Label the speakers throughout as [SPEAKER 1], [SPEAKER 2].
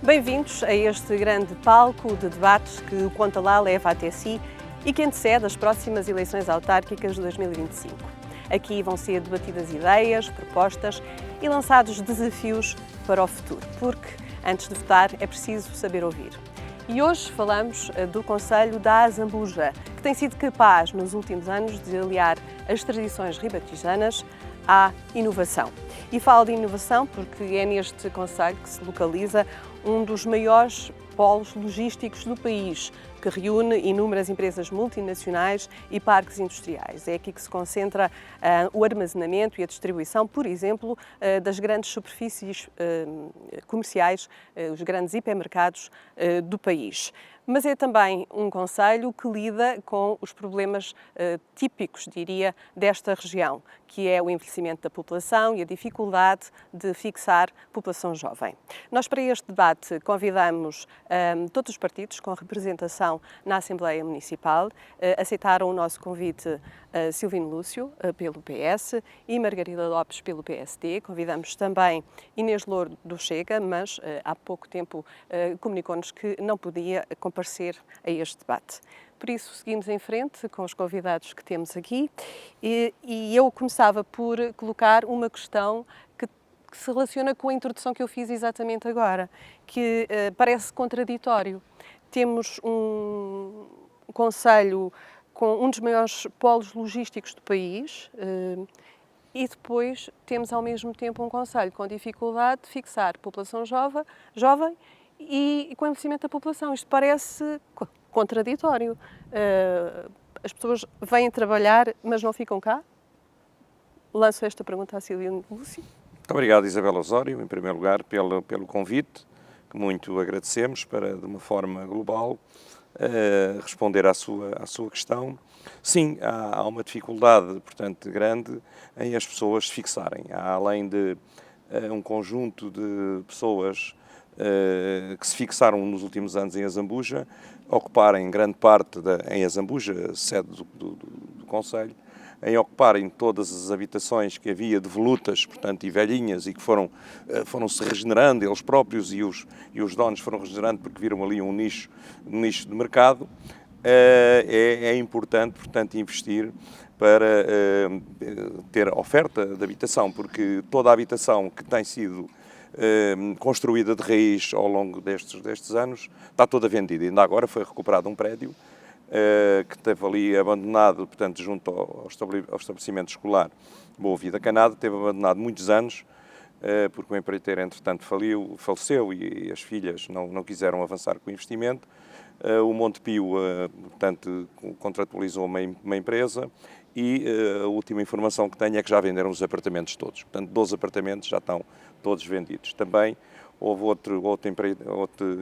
[SPEAKER 1] Bem-vindos a este grande palco de debates que o Conta Lá leva até si e que antecede as próximas eleições autárquicas de 2025. Aqui vão ser debatidas ideias, propostas e lançados desafios para o futuro, porque antes de votar é preciso saber ouvir. E hoje falamos do Conselho da Azambuja, que tem sido capaz nos últimos anos de aliar as tradições ribatijanas à inovação. E falo de inovação porque é neste concelho que se localiza um dos maiores polos logísticos do país, que reúne inúmeras empresas multinacionais e parques industriais. É aqui que se concentra o armazenamento e a distribuição, por exemplo, das grandes superfícies comerciais, os grandes hipermercados do país. Mas é também um concelho que lida com os problemas típicos, diria, desta região, que é o envelhecimento da população e a dificuldade de fixar população jovem. Nós, para este debate, convidamos todos os partidos com representação na Assembleia Municipal. Aceitaram o nosso convite Silvino Lúcio, pelo PS, e Margarida Lopes, pelo PSD. Convidamos também Inês Louro, do Chega, mas há pouco tempo comunicou-nos que não podia comparecer a este debate. Por isso, seguimos em frente com os convidados que temos aqui e eu começava por colocar uma questão que se relaciona com a introdução que eu fiz exatamente agora, que parece contraditório. Temos um concelho com um dos maiores polos logísticos do país e depois temos ao mesmo tempo um concelho com dificuldade de fixar população jovem e com o envelhecimento da população. Isto parece contraditório. As pessoas vêm trabalhar, mas não ficam cá? Lanço esta pergunta a Silvino Lúcio.
[SPEAKER 2] Muito obrigado, Isabel Osório, em primeiro lugar, pelo convite, que muito agradecemos, para, de uma forma global, responder à sua questão. Sim, há uma dificuldade, portanto, grande em as pessoas se fixarem. Há, além de um conjunto de pessoas que se fixaram nos últimos anos em Azambuja, ocuparem grande parte em Azambuja, sede do Conselho, em ocuparem todas as habitações que havia de volutas, portanto, e velhinhas, e que foram-se regenerando eles próprios e os donos foram regenerando porque viram ali um nicho de mercado. É importante, portanto, investir para ter oferta de habitação, porque toda a habitação que tem sido construída de raiz ao longo destes anos está toda vendida. Ainda agora foi recuperado um prédio que esteve ali abandonado, portanto, junto ao estabelecimento escolar Boa Vida Canado, esteve abandonado muitos anos, porque o empreiteiro, entretanto, faleceu e as filhas não quiseram avançar com o investimento. O Montepio, portanto, contratualizou uma empresa e a última informação que tenho é que já venderam os apartamentos todos. Portanto, 12 apartamentos já estão todos vendidos. Também houve outro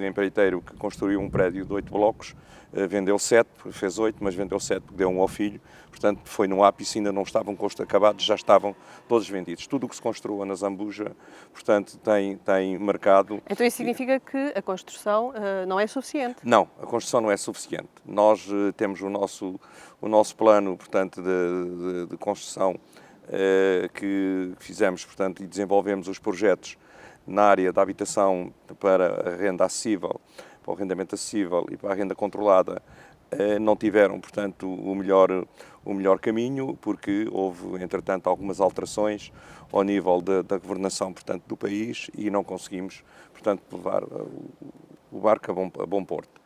[SPEAKER 2] empreiteiro que construiu um prédio de 8 blocos, vendeu 7, fez 8, mas vendeu 7 porque deu um ao filho. Portanto, foi no ápice, ainda não estavam acabados, já estavam todos vendidos. Tudo o que se construa na Zambuja, portanto, tem mercado.
[SPEAKER 1] Então isso significa que a construção não é suficiente?
[SPEAKER 2] Não, a construção não é suficiente. Nós temos o nosso plano, portanto, de construção que fizemos, portanto, e desenvolvemos os projetos na área da habitação para a renda acessível, para o arrendamento acessível e para a renda controlada. Não tiveram, portanto, o melhor caminho, porque houve, entretanto, algumas alterações ao nível da governação, portanto, do país e não conseguimos, portanto, levar o barco a bom porto.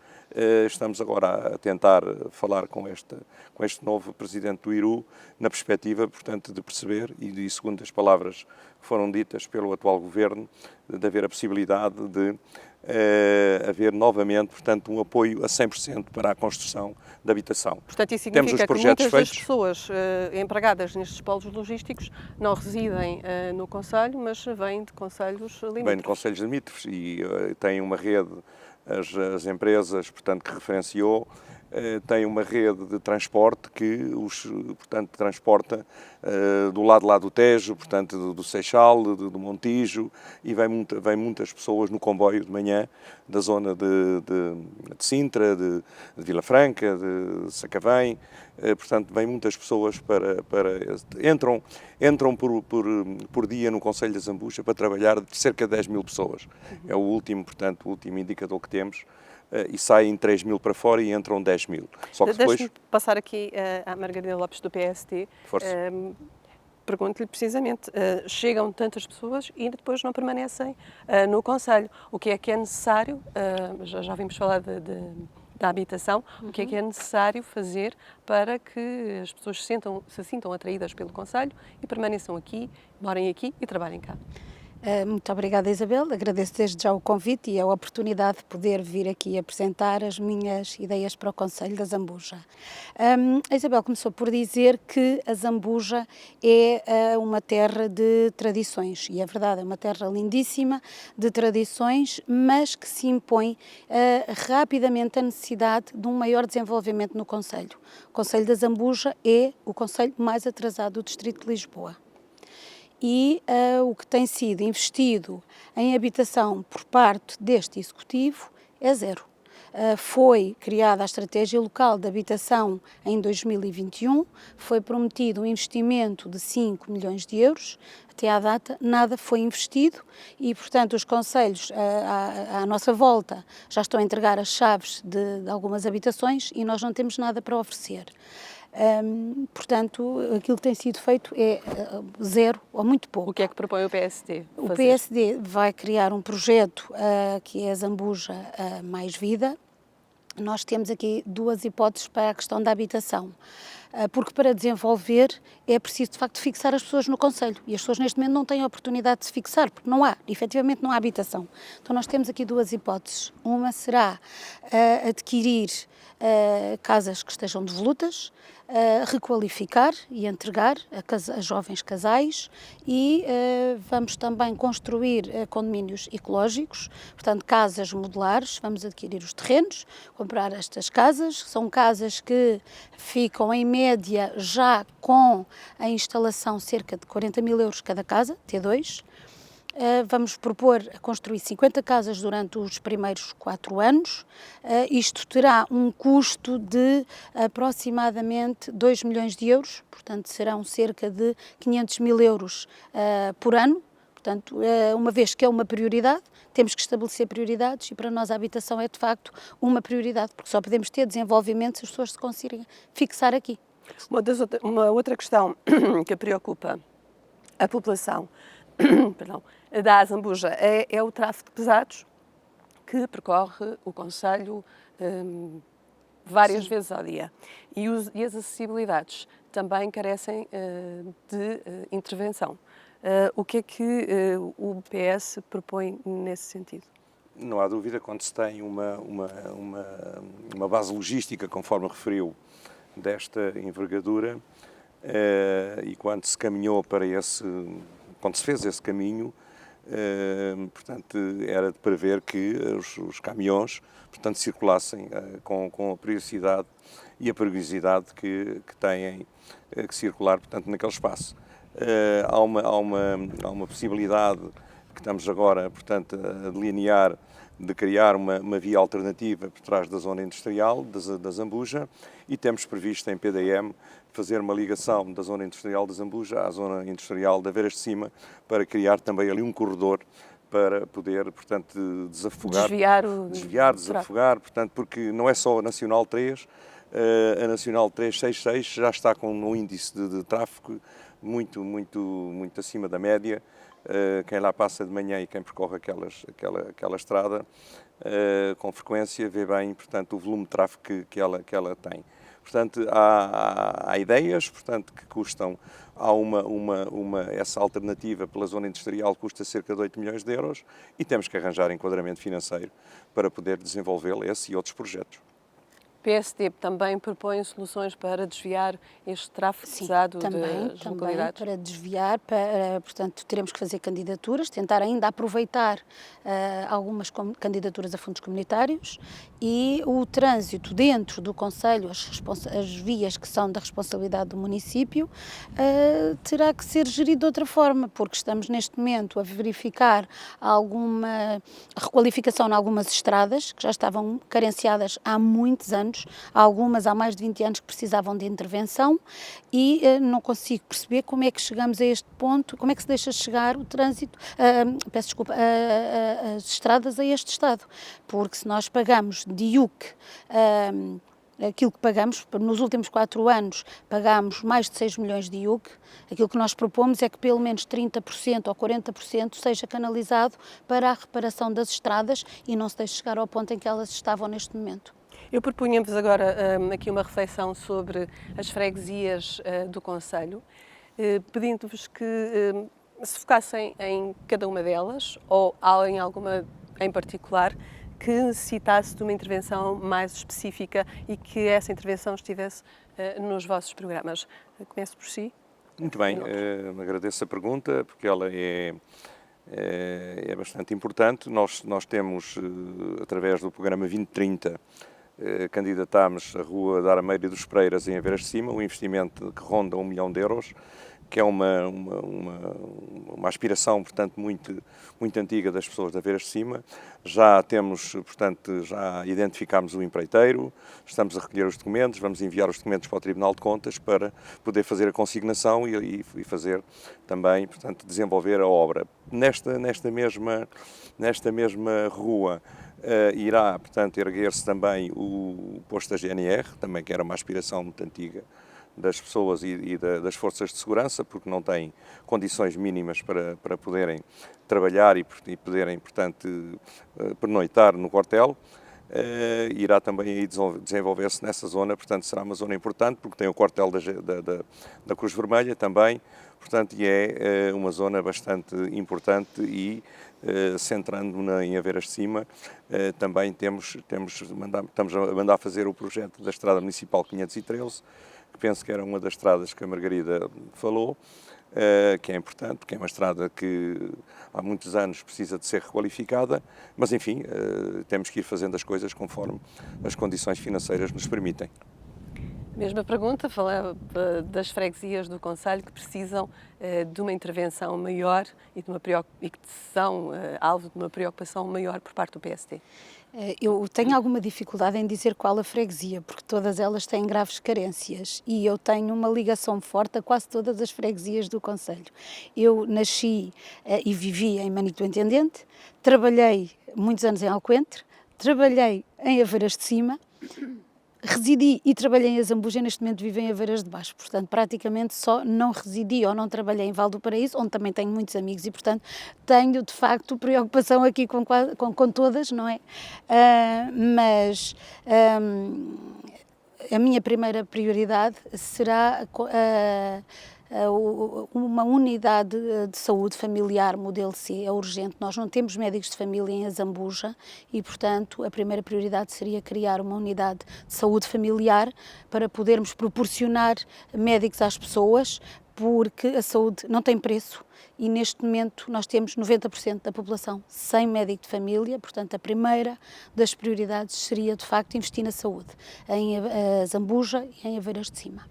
[SPEAKER 2] Estamos agora a tentar falar com este novo presidente do IRU, na perspectiva, portanto, de perceber, e segundo as palavras que foram ditas pelo atual governo, de haver a possibilidade de haver novamente, portanto, um apoio a 100% para a construção de habitação.
[SPEAKER 1] Portanto, isso significa que muitas das pessoas empregadas nestes polos logísticos não residem no concelho, mas vêm de concelhos limítrofes.
[SPEAKER 2] Vêm de concelhos limítrofes e têm uma rede, as empresas, portanto, que referenciou, tem uma rede de transporte que portanto, transporta do lado lá do Tejo, portanto, do Seixal, do Montijo, e vem muitas pessoas no comboio de manhã da zona de Sintra, de Vila Franca, de Sacavém. Portanto, vêm muitas pessoas entram por dia no Concelho da Zambuja para trabalhar, de cerca de 10 mil pessoas. É o último indicador que temos. E saem 3 mil para fora e entram 10 mil. Só que depois...
[SPEAKER 1] Deixe-me passar aqui à Margarida Lopes do PSD. Pergunto-lhe precisamente, chegam tantas pessoas e depois não permanecem no Concelho. O que é necessário, já vimos falar da habitação, o que é necessário fazer para que as pessoas se sintam atraídas pelo Concelho e permaneçam aqui, morem aqui e trabalhem cá?
[SPEAKER 3] Muito obrigada, Isabel. Agradeço desde já o convite e a oportunidade de poder vir aqui apresentar as minhas ideias para o Concelho da Zambuja. A Isabel começou por dizer que a Zambuja é uma terra de tradições, e é verdade, é uma terra lindíssima de tradições, mas que se impõe rapidamente a necessidade de um maior desenvolvimento no Concelho. O Concelho da Zambuja é o concelho mais atrasado do Distrito de Lisboa. E o que tem sido investido em habitação por parte deste Executivo é zero. Foi criada a Estratégia Local de Habitação em 2021, foi prometido um investimento de 5 milhões de euros, até à data nada foi investido e, portanto, os concelhos à nossa volta já estão a entregar as chaves de algumas habitações e nós não temos nada para oferecer. Portanto, aquilo que tem sido feito é zero ou muito pouco.
[SPEAKER 1] O que é que propõe o PSD fazer?
[SPEAKER 3] O PSD vai criar um projeto que é a Zambuja Mais Vida. Nós temos aqui duas hipóteses para a questão da habitação. Porque para desenvolver é preciso, de facto, fixar as pessoas no concelho. E as pessoas neste momento não têm a oportunidade de se fixar, porque efetivamente não há habitação. Então nós temos aqui duas hipóteses. Uma será adquirir casas que estejam devolutas, requalificar e entregar a jovens casais e vamos também construir condomínios ecológicos, portanto casas modulares, vamos adquirir os terrenos, comprar estas casas, são casas que ficam em média já com a instalação cerca de 40 mil euros cada casa, T2. Vamos propor construir 50 casas durante os primeiros 4 anos. Isto terá um custo de aproximadamente 2 milhões de euros, portanto serão cerca de 500 mil euros por ano. Portanto, uma vez que é uma prioridade, temos que estabelecer prioridades e para nós a habitação é de facto uma prioridade, porque só podemos ter desenvolvimento se as pessoas se conseguirem fixar aqui.
[SPEAKER 1] Uma outra questão que preocupa a população da Zambuja é o tráfego de pesados que percorre o concelho várias vezes ao dia. E as acessibilidades também carecem de intervenção. O que é que o PS propõe nesse sentido?
[SPEAKER 2] Não há dúvida, quando se tem uma base logística, conforme referiu, desta envergadura, e quando se caminhou para quando se fez esse caminho, portanto, era de prever que os caminhões, portanto, circulassem com a periodicidade e a perigosidade que têm que circular, portanto, naquele espaço. Há uma possibilidade que estamos agora, portanto, a delinear, de criar uma via alternativa por trás da zona industrial da Zambuja e temos previsto em PDM fazer uma ligação da zona industrial da Zambuja à zona industrial da Veras de Cima para criar também ali um corredor para poder, portanto, desafogar, portanto, porque não é só a Nacional 3, a Nacional 366 já está com um índice de tráfego muito acima da média. Quem lá passa de manhã e quem percorre aquela estrada com frequência vê bem, portanto, o volume de tráfego que ela tem. Portanto, há ideias, portanto, que custam, essa alternativa pela zona industrial custa cerca de 8 milhões de euros e temos que arranjar enquadramento financeiro para poder desenvolver esse e outros projetos.
[SPEAKER 1] PSD também propõe soluções para desviar este tráfego pesado das localidades?
[SPEAKER 3] Para desviar, portanto, teremos que fazer candidaturas, tentar ainda aproveitar algumas candidaturas a fundos comunitários e o trânsito dentro do concelho, as vias que são da responsabilidade do município, terá que ser gerido de outra forma, porque estamos neste momento a verificar alguma requalificação em algumas estradas que já estavam carenciadas há muitos anos, algumas há mais de 20 anos que precisavam de intervenção e não consigo perceber como é que chegamos a este ponto, como é que se deixa chegar o trânsito, as estradas a este estado, porque se nós pagamos de IUC aquilo que pagamos, nos últimos 4 anos pagámos mais de 6 milhões de IUC, aquilo que nós propomos é que pelo menos 30% ou 40% seja canalizado para a reparação das estradas e não se deixe chegar ao ponto em que elas estavam neste momento.
[SPEAKER 1] Eu propunha-vos agora aqui uma reflexão sobre as freguesias do concelho, pedindo-vos que se focassem em cada uma delas ou em alguma em particular que necessitasse de uma intervenção mais específica e que essa intervenção estivesse nos vossos programas. Começo por si.
[SPEAKER 2] Muito bem, agradeço a pergunta porque ela é bastante importante. Nós temos, através do programa 2030, candidatámos a Rua da Arameira e dos Pereiras em Aveiras de Cima, um investimento que ronda 1 milhão de euros, que é uma aspiração, portanto, muito antiga das pessoas de Aveiras de Cima. Já temos, portanto, já identificámos o empreiteiro, estamos a recolher os documentos, vamos enviar os documentos para o Tribunal de Contas para poder fazer a consignação e fazer também, portanto, desenvolver a obra. Nesta mesma rua, irá, portanto, erguer-se também o posto da GNR, também que era uma aspiração muito antiga das pessoas e das forças de segurança, porque não têm condições mínimas para poderem trabalhar e poderem, portanto, pernoitar no quartel. Irá também aí desenvolver-se nessa zona, portanto, será uma zona importante, porque tem o quartel da Cruz Vermelha também, portanto, e é uma zona bastante importante e, centrando-me em Aveiras de Cima, também estamos a mandar fazer o projeto da Estrada Municipal 513, que penso que era uma das estradas que a Margarida falou, que é importante, porque é uma estrada que há muitos anos precisa de ser requalificada, mas enfim, temos que ir fazendo as coisas conforme as condições financeiras nos permitem.
[SPEAKER 1] Mesma pergunta, falava das freguesias do concelho que precisam de uma intervenção maior e que são alvo de uma preocupação maior por parte do PSD.
[SPEAKER 3] Eu tenho alguma dificuldade em dizer qual a freguesia, porque todas elas têm graves carências e eu tenho uma ligação forte a quase todas as freguesias do concelho. Eu nasci e vivi em Manito Intendente, trabalhei muitos anos em Alcoentre, trabalhei em Aveiras de Cima, residi e trabalhei em Azambuja, neste momento vivo em Aveiras de Baixo, portanto praticamente só não residi ou não trabalhei em Val do Paraíso, onde também tenho muitos amigos e portanto tenho de facto preocupação aqui com todas, não é? Mas a minha primeira prioridade será uma unidade de saúde familiar modelo C, é urgente. Nós não temos médicos de família em Azambuja e, portanto, a primeira prioridade seria criar uma unidade de saúde familiar para podermos proporcionar médicos às pessoas, porque a saúde não tem preço e neste momento nós temos 90% da população sem médico de família, portanto a primeira das prioridades seria de facto investir na saúde, em Azambuja e em Aveiras de Cima.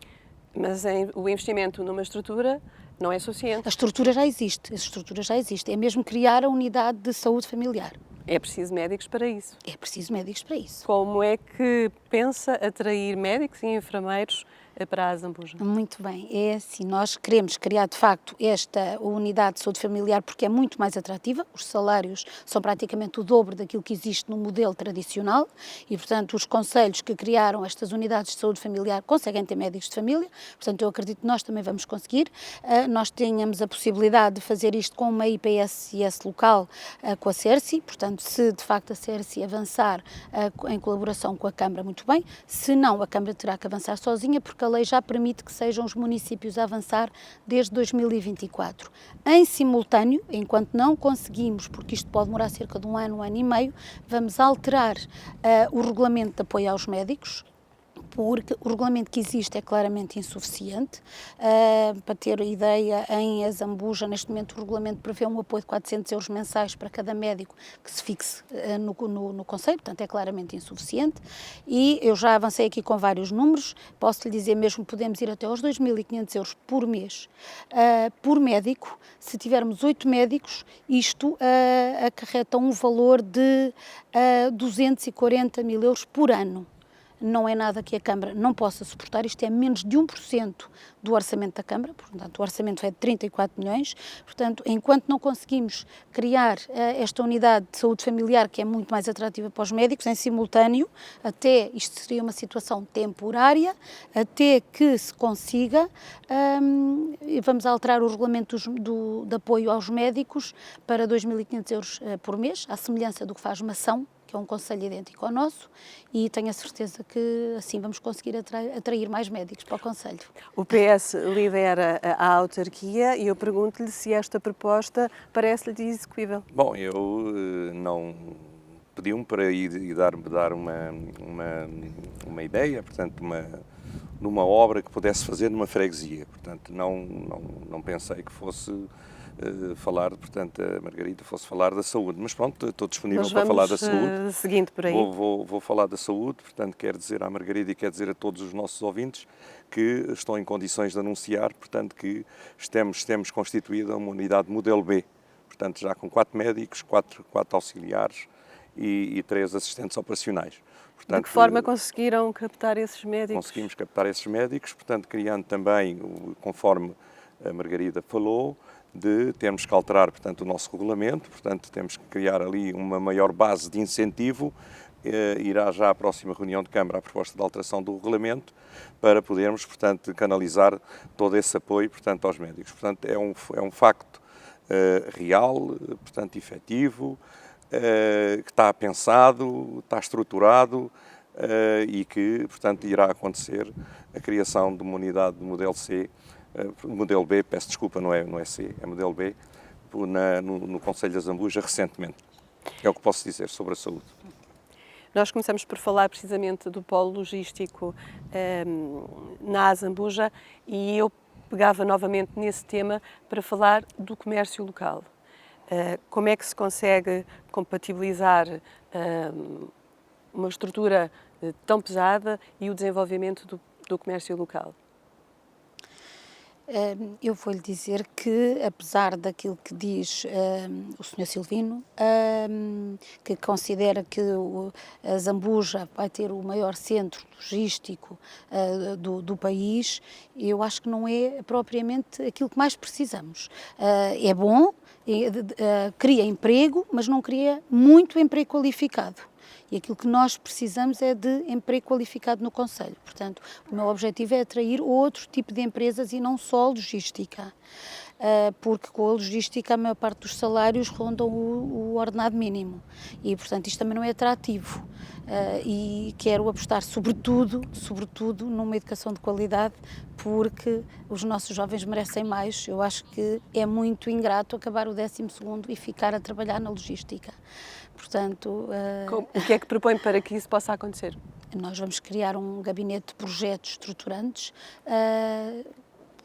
[SPEAKER 1] Mas o investimento numa estrutura não é suficiente.
[SPEAKER 3] A estrutura já existe, é mesmo criar a unidade de saúde familiar.
[SPEAKER 1] É preciso médicos para isso.
[SPEAKER 3] É preciso médicos para isso.
[SPEAKER 1] Como é que pensa atrair médicos e enfermeiros para a Azambuja?
[SPEAKER 3] Muito bem, é assim, nós queremos criar de facto esta unidade de saúde familiar porque é muito mais atrativa, os salários são praticamente o dobro daquilo que existe no modelo tradicional e portanto os concelhos que criaram estas unidades de saúde familiar conseguem ter médicos de família, portanto eu acredito que nós também vamos conseguir. Nós tínhamos a possibilidade de fazer isto com uma IPSS local com a CERSI, portanto se de facto a CERSI avançar em colaboração com a Câmara, muito bem, se não a Câmara terá que avançar sozinha porque a lei já permite que sejam os municípios a avançar desde 2024. Em simultâneo, enquanto não conseguimos, porque isto pode demorar cerca de um ano e meio, vamos alterar o regulamento de apoio aos médicos, porque o regulamento que existe é claramente insuficiente. Para ter ideia, em Azambuja, neste momento, o regulamento prevê um apoio de 400 euros mensais para cada médico que se fixe no concelho, portanto é claramente insuficiente, e eu já avancei aqui com vários números, posso lhe dizer mesmo, podemos ir até aos 2.500 euros por mês, por médico. Se tivermos 8 médicos, isto acarreta um valor de 240 mil euros por ano. Não é nada que a Câmara não possa suportar, isto é menos de 1% do orçamento da Câmara, portanto o orçamento é de 34 milhões, portanto enquanto não conseguimos criar esta unidade de saúde familiar, que é muito mais atrativa para os médicos, em simultâneo, até isto seria uma situação temporária, até que se consiga, vamos alterar o regulamento de apoio aos médicos para 2.500 euros por mês, à semelhança do que faz Mação, que é um concelho idêntico ao nosso, e tenho a certeza que assim vamos conseguir atrair mais médicos para o concelho.
[SPEAKER 1] O PS lidera a autarquia e eu pergunto-lhe se esta proposta parece-lhe execuível.
[SPEAKER 2] Bom, eu não pedi-me para ir e dar uma ideia, portanto, numa obra que pudesse fazer numa freguesia. Portanto, não pensei que fosse falar, portanto, a Margarida fosse falar da saúde, mas pronto, estou disponível para falar da saúde.
[SPEAKER 1] Seguinte por aí.
[SPEAKER 2] Vou falar da saúde, portanto, quero dizer à Margarida e quero dizer a todos os nossos ouvintes que estão em condições de anunciar, portanto, que temos constituída uma unidade modelo B, portanto, já com 4 médicos, 4 auxiliares e 3 assistentes operacionais. Portanto,
[SPEAKER 1] de que forma conseguiram captar esses médicos?
[SPEAKER 2] Conseguimos captar esses médicos, portanto, criando também, conforme a Margarida falou, de termos que alterar, portanto, o nosso regulamento, portanto, temos que criar ali uma maior base de incentivo, irá já à próxima reunião de Câmara a proposta de alteração do regulamento, para podermos, portanto, canalizar todo esse apoio, portanto, aos médicos. Portanto, é um facto real, portanto, efetivo, que está pensado, está estruturado, e que, portanto, irá acontecer a criação de uma unidade de modelo C, modelo B, peço desculpa, não é C, é modelo B, no Concelho de Azambuja recentemente. É o que posso dizer sobre a saúde.
[SPEAKER 1] Nós começamos por falar precisamente do polo logístico na Azambuja e eu pegava novamente nesse tema para falar do comércio local. Como é que se consegue compatibilizar uma estrutura tão pesada e o desenvolvimento do comércio local?
[SPEAKER 3] Eu vou-lhe dizer que, apesar daquilo que diz o Sr. Silvino, que considera que a Zambuja vai ter o maior centro logístico do país, eu acho que não é propriamente aquilo que mais precisamos. É bom, cria emprego, mas não cria muito emprego qualificado. E aquilo que nós precisamos é de emprego qualificado no concelho. Portanto, o meu objetivo é atrair outro tipo de empresas e não só logística. Porque com a logística a maior parte dos salários rondam o ordenado mínimo. E, portanto, isto também não é atrativo. E quero apostar sobretudo numa educação de qualidade, porque os nossos jovens merecem mais. Eu acho que é muito ingrato acabar o 12º e ficar a trabalhar na logística. Portanto,
[SPEAKER 1] o que é que propõe para que isso possa acontecer?
[SPEAKER 3] Nós vamos criar um gabinete de projetos estruturantes.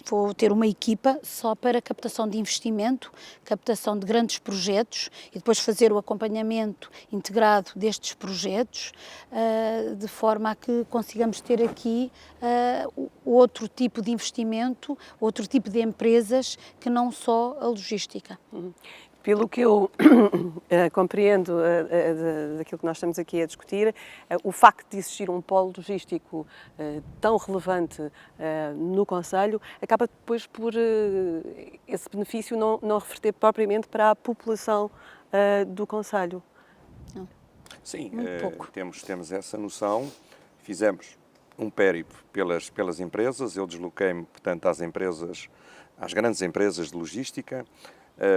[SPEAKER 3] Vou ter uma equipa só para captação de investimento, captação de grandes projetos e depois fazer o acompanhamento integrado destes projetos, de forma a que consigamos ter aqui outro tipo de investimento, outro tipo de empresas que não só a logística.
[SPEAKER 1] Pelo que eu compreendo daquilo que nós estamos aqui a discutir, o facto de existir um polo logístico tão relevante no concelho acaba depois por esse benefício não reverter propriamente para a população do concelho.
[SPEAKER 2] Sim, temos essa noção. Fizemos um périplo pelas empresas. Eu desloquei-me, portanto, às grandes empresas de logística,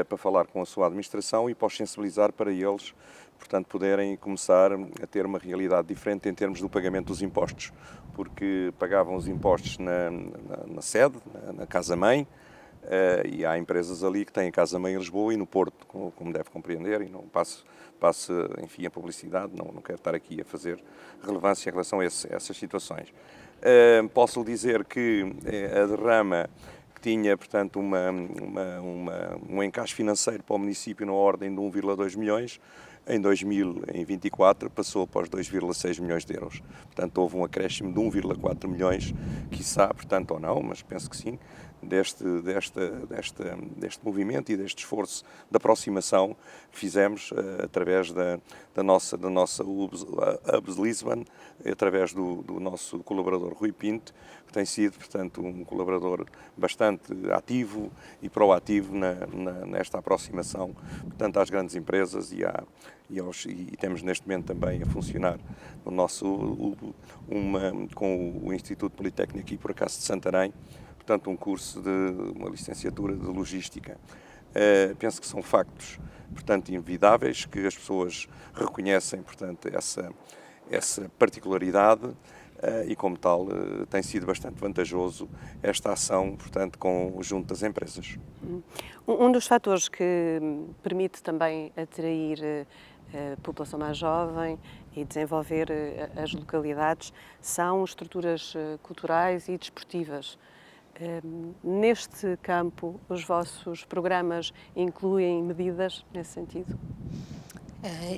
[SPEAKER 2] para falar com a sua administração e para os sensibilizar para eles, portanto, poderem começar a ter uma realidade diferente em termos do pagamento dos impostos, porque pagavam os impostos na sede, na casa-mãe, E há empresas ali que têm a casa-mãe em Lisboa e no Porto, como deve compreender, e não passo, enfim, a publicidade, não quero estar aqui a fazer relevância em relação a essas situações. Posso lhe dizer que a derrama que tinha, portanto, um encaixe financeiro para o município na ordem de 1,2 milhões, em 2024 passou para os 2,6 milhões de euros. Portanto, houve um acréscimo de 1,4 milhões, quiçá, portanto, ou não, mas penso que sim, deste movimento e deste esforço de aproximação que fizemos através da nossa Hubs Lisbon, através do nosso colaborador Rui Pinto, que tem sido, portanto, um colaborador bastante ativo e proativo nesta aproximação, portanto, às grandes empresas e temos neste momento também a funcionar no nosso com o Instituto Politécnico aqui por acaso de Santarém, portanto um curso de uma licenciatura de Logística. Penso que são factos, portanto, inevitáveis, que as pessoas reconhecem, portanto, essa particularidade e como tal tem sido bastante vantajoso esta ação, portanto, junto das empresas.
[SPEAKER 1] Um dos fatores que permite também atrair a população mais jovem e desenvolver as localidades são estruturas culturais e desportivas. Neste campo, os vossos programas incluem medidas nesse sentido?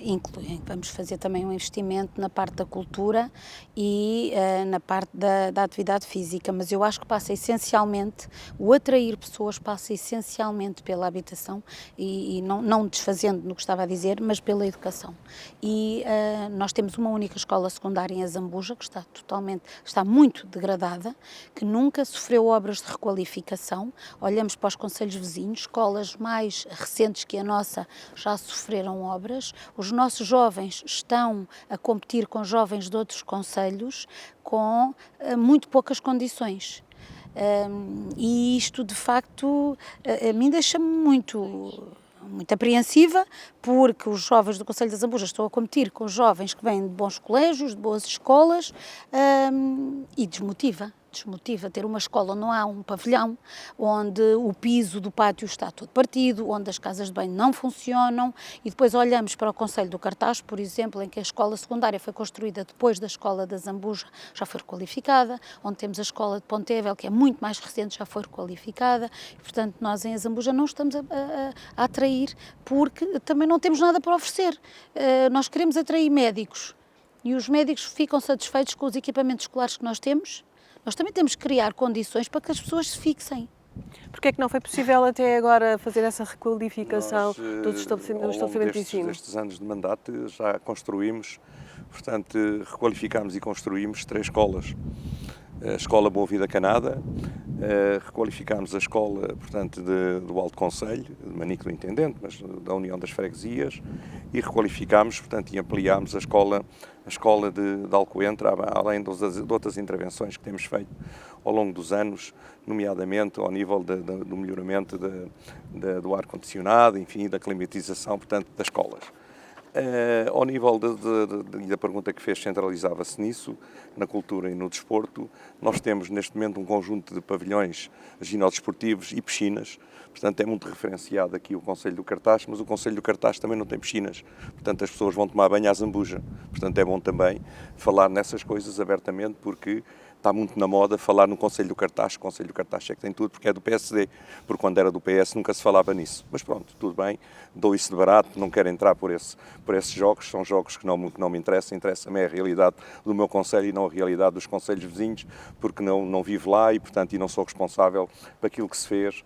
[SPEAKER 3] Incluem. Vamos fazer também um investimento na parte da cultura e na parte da atividade física, mas eu acho que passa essencialmente, o atrair pessoas passa essencialmente pela habitação e não desfazendo no que estava a dizer, mas pela educação. E nós temos uma única escola secundária em Azambuja, que está muito degradada, que nunca sofreu obras de requalificação. Olhamos para os concelhos vizinhos, escolas mais recentes que a nossa já sofreram obras. Os nossos jovens estão a competir com jovens de outros concelhos com muito poucas condições. E isto, de facto, a mim deixa-me muito apreensiva, porque os jovens do Concelho de Azambuja estão a competir com jovens que vêm de bons colégios, de boas escolas, e desmotiva ter uma escola onde não há um pavilhão, onde o piso do pátio está todo partido, onde as casas de banho não funcionam, e depois olhamos para o Concelho do Cartaz, por exemplo, em que a escola secundária foi construída depois da escola de Azambuja, já foi requalificada, onde temos a escola de Pontevel, que é muito mais recente, já foi requalificada, e portanto nós em Azambuja não estamos a atrair, porque também não temos nada para oferecer. Nós queremos atrair médicos, e os médicos ficam satisfeitos com os equipamentos escolares que nós temos. Nós também temos que criar condições para que as pessoas se fixem.
[SPEAKER 1] Porquê é que não foi possível até agora fazer essa requalificação dos estabelecimentos de ensino?
[SPEAKER 2] Destes anos de mandato já construímos, portanto, requalificámos e construímos 3 escolas. A Escola Boa Vida Canada, requalificámos a escola, portanto, do Alto Concelho, de Manique do Intendente, mas da União das Freguesias, e requalificámos, portanto, e ampliámos a escola de Alcoentre, além de outras intervenções que temos feito ao longo dos anos, nomeadamente ao nível do melhoramento do ar-condicionado, enfim, da climatização, portanto, das escolas. Ao nível da pergunta que fez, centralizava-se nisso, na cultura e no desporto. Nós temos neste momento um conjunto de pavilhões ginódesportivos e piscinas, portanto é muito referenciado aqui o Concelho do Cartaz, mas o Concelho do Cartaz também não tem piscinas, portanto as pessoas vão tomar banho à Zambuja, portanto é bom também falar nessas coisas abertamente, porque está muito na moda falar no Concelho do Cartaz. O Concelho do Cartaz é que tem tudo, porque é do PSD, porque quando era do PS nunca se falava nisso. Mas pronto, tudo bem, dou isso de barato, não quero entrar por esses jogos, são jogos que não me interessam, interessa-me a realidade do meu concelho e não a realidade dos concelhos vizinhos, porque não vivo lá e, portanto, não sou responsável por aquilo que se fez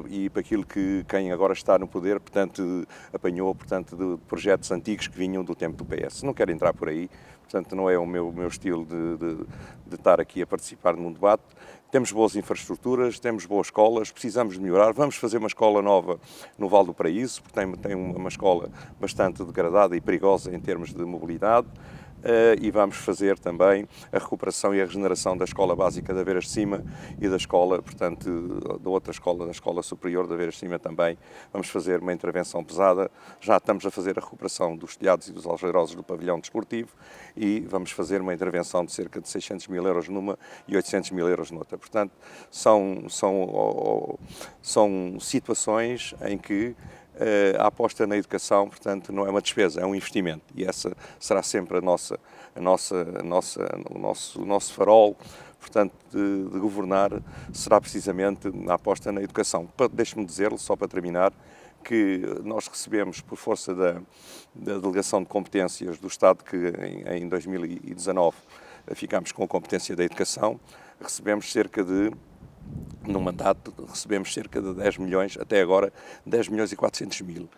[SPEAKER 2] e para aquilo que quem agora está no poder, portanto, apanhou, portanto, de projetos antigos que vinham do tempo do PS. Não quero entrar por aí. Portanto, não é o meu estilo de estar aqui a participar num debate. Temos boas infraestruturas, temos boas escolas, precisamos melhorar. Vamos fazer uma escola nova no Val do Paraíso, porque tem uma escola bastante degradada e perigosa em termos de mobilidade. e vamos fazer também a recuperação e a regeneração da Escola Básica de Aveiras de Cima e da escola, portanto, da outra escola, da Escola Superior de Aveiras de Cima também. Vamos fazer uma intervenção pesada. Já estamos a fazer a recuperação dos telhados e dos algerosos do pavilhão desportivo e vamos fazer uma intervenção de cerca de 600 mil euros numa e 800 mil euros noutra. Portanto, são situações em que a aposta na educação, portanto, não é uma despesa, é um investimento e essa será sempre o nosso farol, portanto, de governar, será precisamente a aposta na educação. Deixe-me dizer-lhe, só para terminar, que nós recebemos, por força da Delegação de Competências do Estado, que em 2019 ficámos com a competência da educação, recebemos no mandato, recebemos cerca de 10 milhões, até agora 10 milhões e 400 mil.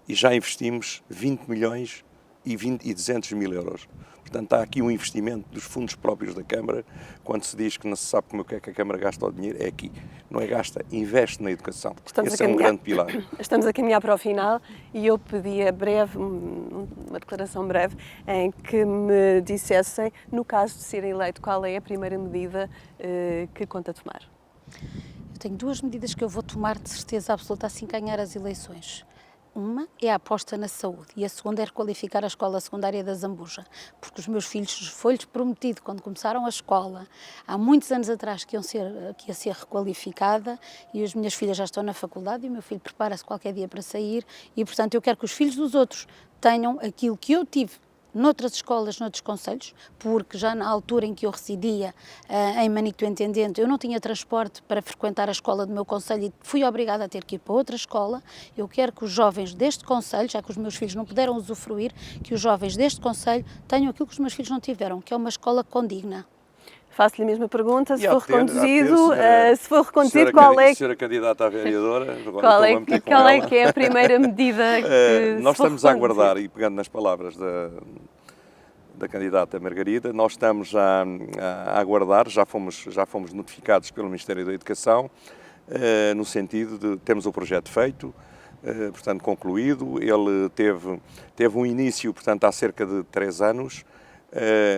[SPEAKER 2] E já investimos 20 milhões e 200 mil euros. Portanto, há aqui um investimento dos fundos próprios da Câmara. Quando se diz que não se sabe como é que a Câmara gasta o dinheiro, é aqui. Não é gasta, investe na educação. Esse é um grande pilar.
[SPEAKER 1] Estamos a caminhar para o final e eu pedia uma declaração breve em que me dissessem, no caso de ser eleito, qual é a primeira medida que conta tomar.
[SPEAKER 3] Eu tenho duas medidas que eu vou tomar de certeza absoluta assim que ganhar as eleições. Uma é a aposta na saúde e a segunda é requalificar a escola secundária da Zambuja, porque os meus filhos, foi-lhes prometido quando começaram a escola, há muitos anos atrás, que ia ser requalificada e as minhas filhas já estão na faculdade e o meu filho prepara-se qualquer dia para sair e, portanto, eu quero que os filhos dos outros tenham aquilo que eu tive noutras escolas, noutros concelhos, porque já na altura em que eu residia em Manique do Intendente, eu não tinha transporte para frequentar a escola do meu concelho e fui obrigada a ter que ir para outra escola. Eu quero que os jovens deste concelho, já que os meus filhos não puderam usufruir, que os jovens deste concelho tenham aquilo que os meus filhos não tiveram, que é uma escola condigna.
[SPEAKER 1] Faço-lhe a mesma pergunta, se for reconduzido, qual é...
[SPEAKER 2] Senhora candidata à vereadora,
[SPEAKER 1] qual é que é a primeira medida que
[SPEAKER 2] nós estamos a aguardar, e pegando nas palavras da candidata Margarida, nós estamos a aguardar, já fomos notificados pelo Ministério da Educação, no sentido de termos o projeto feito, portanto concluído. Ele teve um início, portanto, há cerca de 3 anos,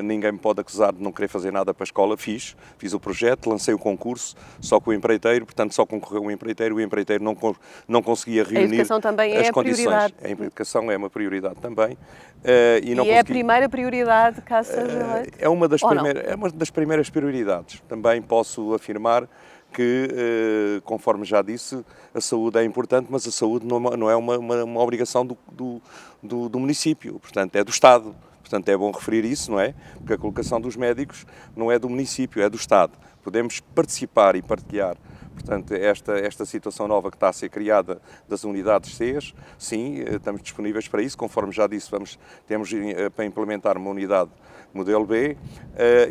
[SPEAKER 2] ninguém me pode acusar de não querer fazer nada para a escola. Fiz o projeto, lancei o concurso, só com o empreiteiro, portanto só concorreu o empreiteiro não conseguia reunir as condições.
[SPEAKER 1] A educação também é a prioridade.
[SPEAKER 2] A educação é uma prioridade também.
[SPEAKER 1] É a primeira prioridade, caso seja eleito?
[SPEAKER 2] É uma das primeiras prioridades. Também posso afirmar que, conforme já disse, a saúde é importante, mas a saúde não é uma obrigação do município, portanto é do Estado. Portanto, é bom referir isso, não é? Porque a colocação dos médicos não é do município, é do Estado. Podemos participar e partilhar, portanto, esta situação nova que está a ser criada das unidades CES, sim, estamos disponíveis para isso. Conforme já disse, temos para implementar uma unidade modelo B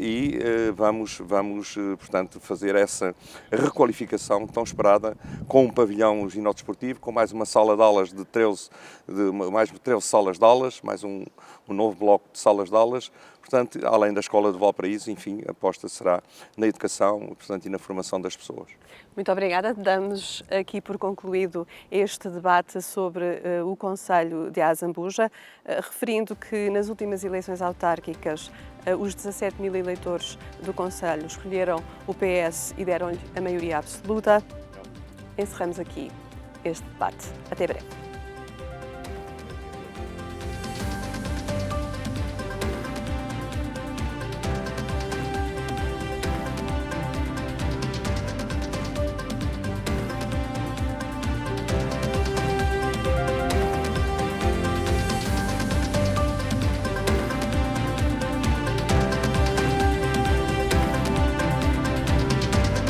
[SPEAKER 2] e vamos, portanto, fazer essa requalificação tão esperada com um pavilhão ginásio-desportivo, com mais uma sala de aulas mais 13 salas de aulas, mais um novo bloco de salas de aulas. Portanto, além da Escola de Valparaíso, enfim, a aposta será na educação, portanto, e na formação das pessoas.
[SPEAKER 1] Muito obrigada. Damos aqui por concluído este debate sobre o Concelho de Azambuja, referindo que nas últimas eleições autárquicas os 17 mil eleitores do Concelho escolheram o PS e deram-lhe a maioria absoluta. Encerramos aqui este debate. Até breve.